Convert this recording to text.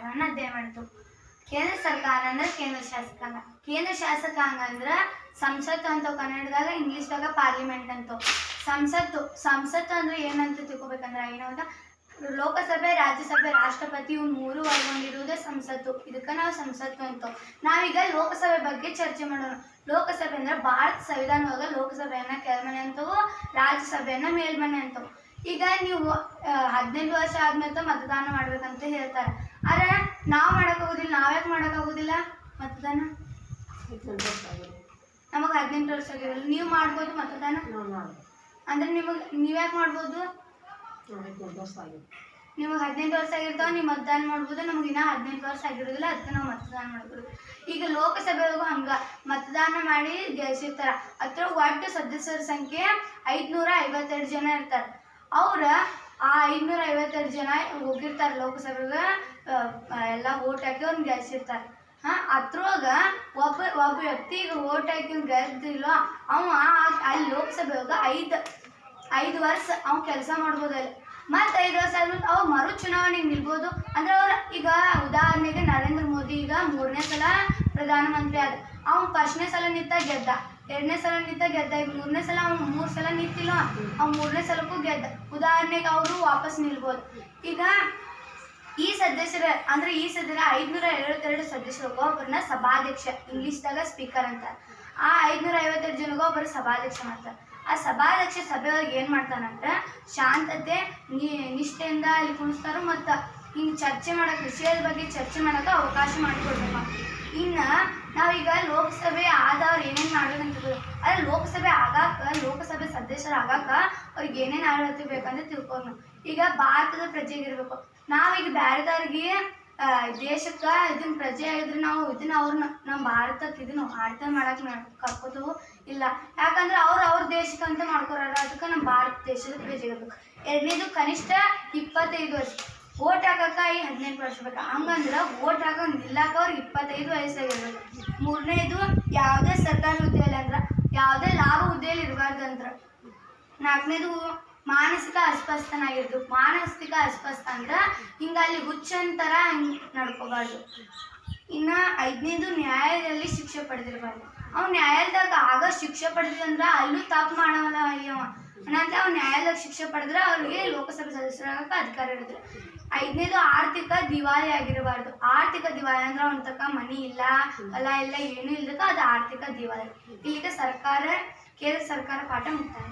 ಪಾಠವನ್ನು ಅಧ್ಯಯನ ಮಾಡಿತು. ಕೇಂದ್ರ ಸರ್ಕಾರ ಅಂದ್ರೆ ಕೇಂದ್ರ ಶಾಸಕಾಂಗ. ಕೇಂದ್ರ ಶಾಸಕಾಂಗ ಅಂದ್ರೆ ಸಂಸತ್ತು ಅಂತ ಕನ್ನಡದಾಗ, ಇಂಗ್ಲಿಷ್ದಾಗ ಪಾರ್ಲಿಮೆಂಟ್ ಅಂತ. ಸಂಸತ್ತು ಅಂದ್ರೆ ಏನಂತ ತಿಳ್ಕೊಬೇಕಂದ್ರೆ ಏನೋ ಅಂತ ಲೋಕಸಭೆ, ರಾಜ್ಯಸಭೆ, ರಾಷ್ಟ್ರಪತಿ ಇವು ಮೂರು ಒಳಗೊಂಡಿರುವುದೇ ಸಂಸತ್ತು. ಇದಕ್ಕೆ ನಾವು ಸಂಸತ್ತು ಅಂತ. ನಾವೀಗ ಲೋಕಸಭೆ ಬಗ್ಗೆ ಚರ್ಚೆ ಮಾಡೋಣ. ಲೋಕಸಭೆ ಅಂದ್ರೆ ಭಾರತ ಸಂವಿಧಾನದೊಳಗ ಲೋಕಸಭೆಯನ್ನ ಕೆಳಮನೆ ಅಂತವು, ರಾಜ್ಯಸಭೆಯನ್ನ ಮೇಲ್ಮನೆ ಅಂತವು. ಈಗ ನೀವು 18 ವರ್ಷ ಆದ್ಮೇಲೆ ಮತದಾನ ಮಾಡ್ಬೇಕಂತ ಹೇಳ್ತಾರೆ. ಆದ್ರೆ ನಾವು ಮಾಡೋಕ್ಕಾಗೋದಿಲ್ಲ. ನಾವ್ಯಾಕೆ ಮಾಡೋಕ್ಕಾಗೋದಿಲ್ಲ ಮತದಾನ? ನಮಗೆ 18 ವರ್ಷ ಆಗಿರಲ್ಲ. ನೀವು ಮಾಡ್ಬೋದು ಮತದಾನ ಅಂದ್ರೆ ನೀವ್ಯಾಕೆ ಮಾಡ್ಬೋದು? ನಿಮಗೆ 18 ವರ್ಷ ಆಗಿರ್ತಾವ, ನೀವು ಮತದಾನ ಮಾಡ್ಬೋದು. ನಮಗಿನ್ನ 18 ವರ್ಷ ಆಗಿರೋದಿಲ್ಲ, ಅದಕ್ಕೆ ನಾವು ಮತದಾನ ಮಾಡ್ಬೋದು. ಈಗ ಲೋಕಸಭೆಗೂ ಹಂಗ ಮತದಾನ ಮಾಡಿ ಗೆಲ್ಸಿರ್ತಾರ. ಅದ್ರ ಒಟ್ಟು ಸದಸ್ಯರ ಸಂಖ್ಯೆ 552 ಜನ ಇರ್ತಾರೆ. ಅವ್ರ ಆ 552 ಜನ ಹೋಗಿರ್ತಾರೆ ಲೋಕಸಭೆಗೆ, ಎಲ್ಲ ಓಟ್ ಹಾಕಿ ಅವ್ರನ್ನ ಗೆಲ್ಸಿರ್ತಾರೆ. ಅದ್ರೊಳಗ ಒಬ್ಬ ವ್ಯಕ್ತಿಗೆ ಓಟ್ ಹಾಕಿ ಗೆದ್ದಿಲ್ಲ, ಅವ ಅಲ್ಲಿ ಲೋಕಸಭೆಯೊಳಗ 5 ವರ್ಷ ಅವ್ನು ಕೆಲಸ ಮಾಡ್ಬೋದಲ್ಲಿ. ಮತ್ತೆ 5 ವರ್ಷ ಆದ್ಮೇಲೆ ಅವ್ರು ಮರು ಚುನಾವಣೆಗೆ ನಿಲ್ಬೋದು. ಅಂದ್ರೆ ಅವ್ರು ಈಗ ಉದಾಹರಣೆಗೆ ನರೇಂದ್ರ ಮೋದಿ ಈಗ 3ನೇ ಸಲ ಪ್ರಧಾನಮಂತ್ರಿ ಆದ. ಅವ್ನು 1ನೇ ಸಲ ನಿಂತ ಗೆದ್ದ, 2ನೇ ಸಲ ನಿಂತ ಗೆದ್ದ, ಈಗ 3ನೇ ಸಲ ಅವ್ನು 3 ಸಲ ನಿಂತಿಲ್ಲ, ಅವ್ನು 3ನೇ ಸಲಕ್ಕೂ ಗೆದ್ದ. ಉದಾಹರಣೆಗೆ ಅವರು ವಾಪಸ್ ನಿಲ್ಬೋದು. ಈಗ ಈ ಸದಸ್ಯರ ಅಂದ್ರೆ ಈ ಸದ್ಯ 552 ಸದಸ್ಯರು ಒಬ್ಬರನ್ನ ಸಭಾಧ್ಯಕ್ಷ, ಇಂಗ್ಲಿಷ್ದಾಗ ಸ್ಪೀಕರ್ ಅಂತಾರೆ. ಆ 552 ಜನಗೂ ಒಬ್ಬರು ಸಭಾಧ್ಯಕ್ಷ ಮಾಡ್ತಾರೆ. ಆ ಸಭಾಧ್ಯಕ್ಷ ಸಭೆಯೊಳಗೆ ಏನು ಮಾಡ್ತಾನಂದ್ರೆ ಶಾಂತತೆ ನಿಷ್ಠೆಯಿಂದ ಅಲ್ಲಿ ಕುಣಿಸ್ತಾರೋ ಮತ್ತು ಹಿಂಗೆ ಚರ್ಚೆ ಮಾಡೋಕೆ, ವಿಷಯದ ಬಗ್ಗೆ ಚರ್ಚೆ ಮಾಡೋಕೆ ಅವಕಾಶ ಮಾಡಿಕೊಡ್ಬೇಕು. ಇನ್ನು ನಾವೀಗ ಲೋಕಸಭೆ ಆದವ್ರು ಏನೇನು ಮಾಡ್ಬೇಕಂತ ಅದೇ ಲೋಕಸಭೆ ಸದಸ್ಯರು ಆಗಾಕ ಅವ್ರಿಗೆ ಏನೇನು ಆಡಳಿತ ಬೇಕಂತ ತಿಳ್ಕೊಂಡು ಈಗ ಭಾರತದ ಪ್ರಜೆಗಿರ್ಬೇಕು. ನಾವೀಗ ಬೇರೆದವ್ರಿಗೆ ದೇಶಕ್ಕೆ ಇದನ್ನ ಪ್ರಜೆ ಆಗಿದ್ರೆ ನಾವು ಇದನ್ನ ಅವ್ರನ್ನ ನಮ್ಮ ಭಾರತಕ್ಕೆ ಇದನ್ನು ಆಡಳಿತ ಮಾಡಕ್ಕೆ ಕರ್ಕೋತೇವು ಇಲ್ಲ. ಯಾಕಂದ್ರೆ ಅವ್ರ ದೇಶಕ್ಕಂತ ಮಾಡ್ಕೊರಾರ, ಅದಕ್ಕೆ ನಮ್ಮ ಭಾರತ ದೇಶದ ಪ್ರಜೆ ಇರ್ಬೇಕು. ಎರಡನೇದು ಕನಿಷ್ಠ 25 ವರ್ಷ. ಓಟ್ ಹಾಕಕ್ಕ ಈ 18 ವರ್ಷ ಬೇಕು. ಹಂಗಂದ್ರೆ ಓಟ್ ಹಾಕೋದು ನಿಲ್ಲಾಕ ಅವ್ರಿಗೆ 25 ವಯಸ್ಸಾಗಿರ್ಬೇಕು. ಮೂರನೇದು ಯಾವುದೇ ಸರ್ಕಾರಿ ಹುದ್ದೆಯಲ್ಲಿ ಅಂದ್ರೆ ಯಾವುದೇ ಲಾಭ ಹುದ್ದೆಯಲ್ಲಿ ಇರಬಾರ್ದಂದ್ರೆ. ನಾಲ್ಕನೇದು ಮಾನಸಿಕ ಅಸ್ವಸ್ಥನಾಗಿರ್ಬೇಕು. ಮಾನಸಿಕ ಅಸ್ವಸ್ಥ ಅಂದ್ರೆ ಹಿಂಗೆ ಅಲ್ಲಿ ಹುಚ್ಚಂತರ ಹಿಂಗೆ ನಡ್ಕೋಬಾರ್ದು. ಇನ್ನು 5ನೇದು ನ್ಯಾಯಾಲಯದಲ್ಲಿ ಶಿಕ್ಷೆ ಪಡೆದಿರಬಾರ್ದು. ಅವ್ನು ನ್ಯಾಯಾಲಯದಾಗ ಆಗ ಶಿಕ್ಷೆ ಪಡೆದಿದ್ರೆ ಅಲ್ಲೂ ತಪ್ಪು ಮಾಡೋಲ್ಲ ಅಯ್ಯವ ಅನ್ನಂತೆ ಅವ್ನು ನ್ಯಾಯಾಲಯದಾಗ ಶಿಕ್ಷೆ ಪಡೆದ್ರೆ ಅವ್ರಿಗೆ ಲೋಕಸಭೆ ಸದಸ್ಯರಾಗಕ್ಕೆ ಅಧಿಕಾರ ಇರುತ್ತೆ. 5ನೇದು ಆರ್ಥಿಕ ದಿವಾಳಿ ಆಗಿರಬಾರ್ದು. ಆರ್ಥಿಕ ದಿವಾಳಿ ಅಂದ್ರೆ ಅವನ ತಕ್ಕ ಮನಿ ಇಲ್ಲ, ಹೊಲ ಇಲ್ಲ, ಏನೂ ಇಲ್ಲದಕ್ಕೆ ಅದು ಆರ್ಥಿಕ ದಿವಾಳಿ. ಇಲ್ಲಿಗೆ ಕೇಂದ್ರ ಸರ್ಕಾರ ಪಾಠ ಮುಕ್ತಾಯ.